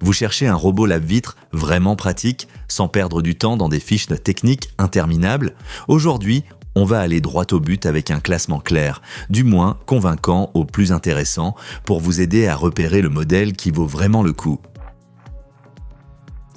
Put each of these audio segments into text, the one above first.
Vous cherchez un robot lave-vitre vraiment pratique, sans perdre du temps dans des fiches techniques interminables? Aujourd'hui, on va aller droit au but avec un classement clair, du moins convaincant au plus intéressant, pour vous aider à repérer le modèle qui vaut vraiment le coup.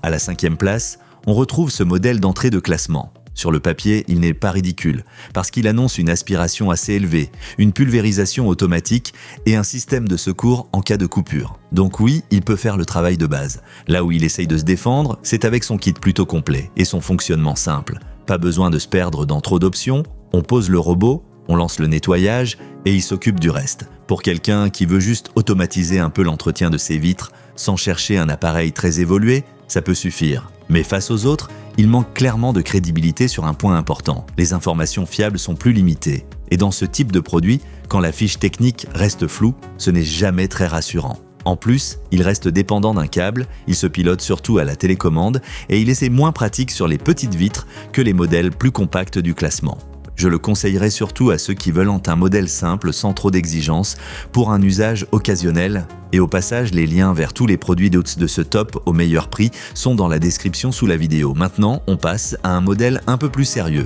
À la 5e place, on retrouve ce modèle d'entrée de classement. Sur le papier, il n'est pas ridicule, parce qu'il annonce une aspiration assez élevée, une pulvérisation automatique et un système de secours en cas de coupure. Donc oui, il peut faire le travail de base. Là où il essaye de se défendre, c'est avec son kit plutôt complet et son fonctionnement simple. Pas besoin de se perdre dans trop d'options, on pose le robot, on lance le nettoyage et il s'occupe du reste. Pour quelqu'un qui veut juste automatiser un peu l'entretien de ses vitres, sans chercher un appareil très évolué, ça peut suffire. Mais face aux autres, il manque clairement de crédibilité sur un point important. Les informations fiables sont plus limitées. Et dans ce type de produit, quand la fiche technique reste floue, ce n'est jamais très rassurant. En plus, il reste dépendant d'un câble, il se pilote surtout à la télécommande et il est moins pratique sur les petites vitres que les modèles plus compacts du classement. Je le conseillerais surtout à ceux qui veulent un modèle simple sans trop d'exigences pour un usage occasionnel. Et au passage, les liens vers tous les produits de ce top au meilleur prix sont dans la description sous la vidéo. Maintenant, on passe à un modèle un peu plus sérieux.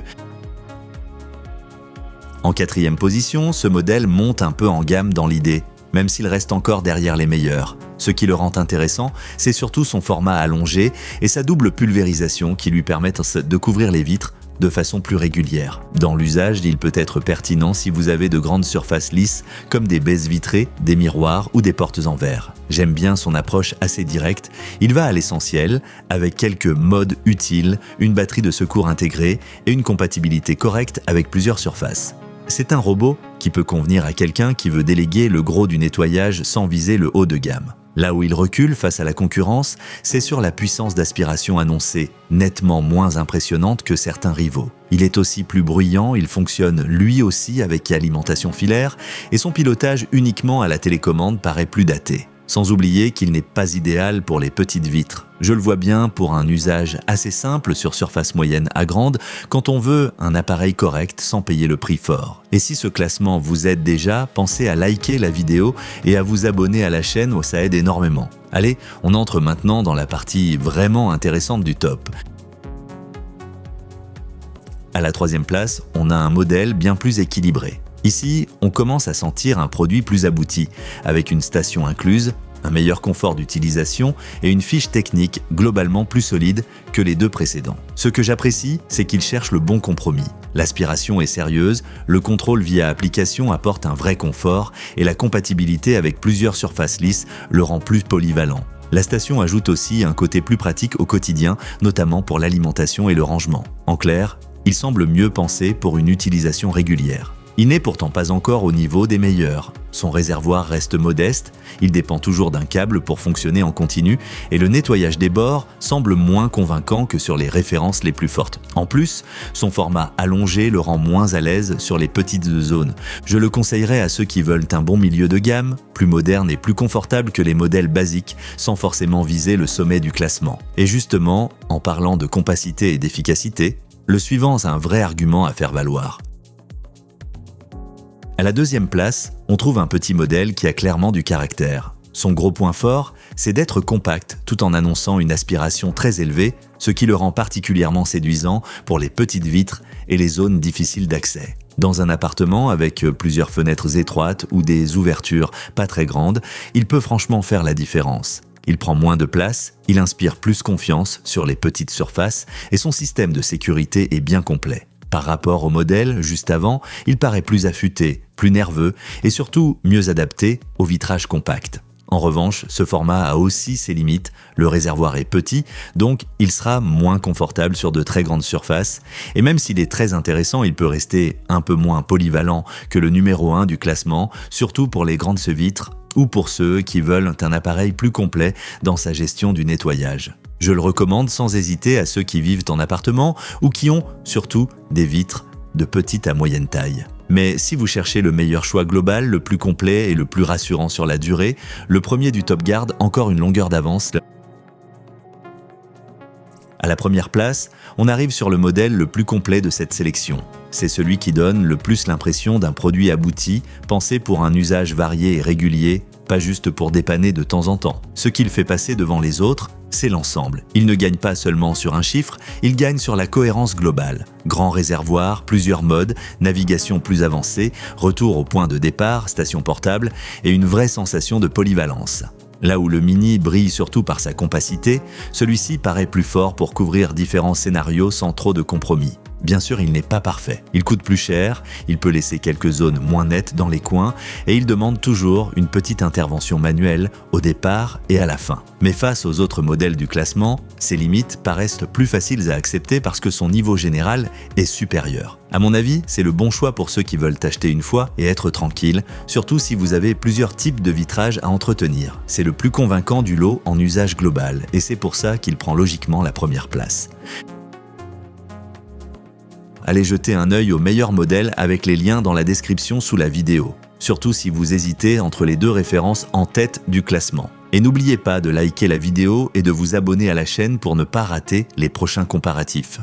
En 4e position, ce modèle monte un peu en gamme dans l'idée, même s'il reste encore derrière les meilleurs. Ce qui le rend intéressant, c'est surtout son format allongé et sa double pulvérisation qui lui permettent de couvrir les vitres de façon plus régulière. Dans l'usage, il peut être pertinent si vous avez de grandes surfaces lisses comme des baies vitrées, des miroirs ou des portes en verre. J'aime bien son approche assez directe, il va à l'essentiel avec quelques modes utiles, une batterie de secours intégrée et une compatibilité correcte avec plusieurs surfaces. C'est un robot qui peut convenir à quelqu'un qui veut déléguer le gros du nettoyage sans viser le haut de gamme. Là où il recule face à la concurrence, c'est sur la puissance d'aspiration annoncée, nettement moins impressionnante que certains rivaux. Il est aussi plus bruyant, il fonctionne lui aussi avec alimentation filaire, et son pilotage uniquement à la télécommande paraît plus daté. Sans oublier qu'il n'est pas idéal pour les petites vitres. Je le vois bien pour un usage assez simple sur surface moyenne à grande quand on veut un appareil correct sans payer le prix fort. Et si ce classement vous aide déjà, pensez à liker la vidéo et à vous abonner à la chaîne où ça aide énormément. Allez, on entre maintenant dans la partie vraiment intéressante du top. À la 3e place, on a un modèle bien plus équilibré. Ici, on commence à sentir un produit plus abouti, avec une station incluse, un meilleur confort d'utilisation et une fiche technique globalement plus solide que les deux précédents. Ce que j'apprécie, c'est qu'il cherche le bon compromis. L'aspiration est sérieuse, le contrôle via application apporte un vrai confort et la compatibilité avec plusieurs surfaces lisses le rend plus polyvalent. La station ajoute aussi un côté plus pratique au quotidien, notamment pour l'alimentation et le rangement. En clair, il semble mieux pensé pour une utilisation régulière. Il n'est pourtant pas encore au niveau des meilleurs. Son réservoir reste modeste, il dépend toujours d'un câble pour fonctionner en continu et le nettoyage des bords semble moins convaincant que sur les références les plus fortes. En plus, son format allongé le rend moins à l'aise sur les petites zones. Je le conseillerais à ceux qui veulent un bon milieu de gamme, plus moderne et plus confortable que les modèles basiques, sans forcément viser le sommet du classement. Et justement, en parlant de compacité et d'efficacité, le suivant est un vrai argument à faire valoir. À la 2e place, on trouve un petit modèle qui a clairement du caractère. Son gros point fort, c'est d'être compact tout en annonçant une aspiration très élevée, ce qui le rend particulièrement séduisant pour les petites vitres et les zones difficiles d'accès. Dans un appartement avec plusieurs fenêtres étroites ou des ouvertures pas très grandes, il peut franchement faire la différence. Il prend moins de place, il inspire plus confiance sur les petites surfaces et son système de sécurité est bien complet. Par rapport au modèle juste avant, il paraît plus affûté, plus nerveux et surtout mieux adapté au vitrage compact. En revanche, ce format a aussi ses limites, le réservoir est petit, donc il sera moins confortable sur de très grandes surfaces, et même s'il est très intéressant, il peut rester un peu moins polyvalent que le numéro 1 du classement, surtout pour les grandes vitres ou pour ceux qui veulent un appareil plus complet dans sa gestion du nettoyage. Je le recommande sans hésiter à ceux qui vivent en appartement ou qui ont surtout des vitres de petite à moyenne taille. Mais si vous cherchez le meilleur choix global, le plus complet et le plus rassurant sur la durée, le premier du top garde encore une longueur d'avance. À la première place, on arrive sur le modèle le plus complet de cette sélection. C'est celui qui donne le plus l'impression d'un produit abouti, pensé pour un usage varié et régulier, pas juste pour dépanner de temps en temps. Ce qu'il fait passer devant les autres, c'est l'ensemble. Il ne gagne pas seulement sur un chiffre, il gagne sur la cohérence globale. Grand réservoir, plusieurs modes, navigation plus avancée, retour au point de départ, station portable et une vraie sensation de polyvalence. Là où le Mini brille surtout par sa compacité, celui-ci paraît plus fort pour couvrir différents scénarios sans trop de compromis. Bien sûr, il n'est pas parfait. Il coûte plus cher, il peut laisser quelques zones moins nettes dans les coins et il demande toujours une petite intervention manuelle au départ et à la fin. Mais face aux autres modèles du classement, ses limites paraissent plus faciles à accepter parce que son niveau général est supérieur. À mon avis, c'est le bon choix pour ceux qui veulent acheter une fois et être tranquille, surtout si vous avez plusieurs types de vitrages à entretenir. C'est le plus convaincant du lot en usage global et c'est pour ça qu'il prend logiquement la première place. Allez jeter un œil au meilleur modèle avec les liens dans la description sous la vidéo, surtout si vous hésitez entre les deux références en tête du classement. Et n'oubliez pas de liker la vidéo et de vous abonner à la chaîne pour ne pas rater les prochains comparatifs.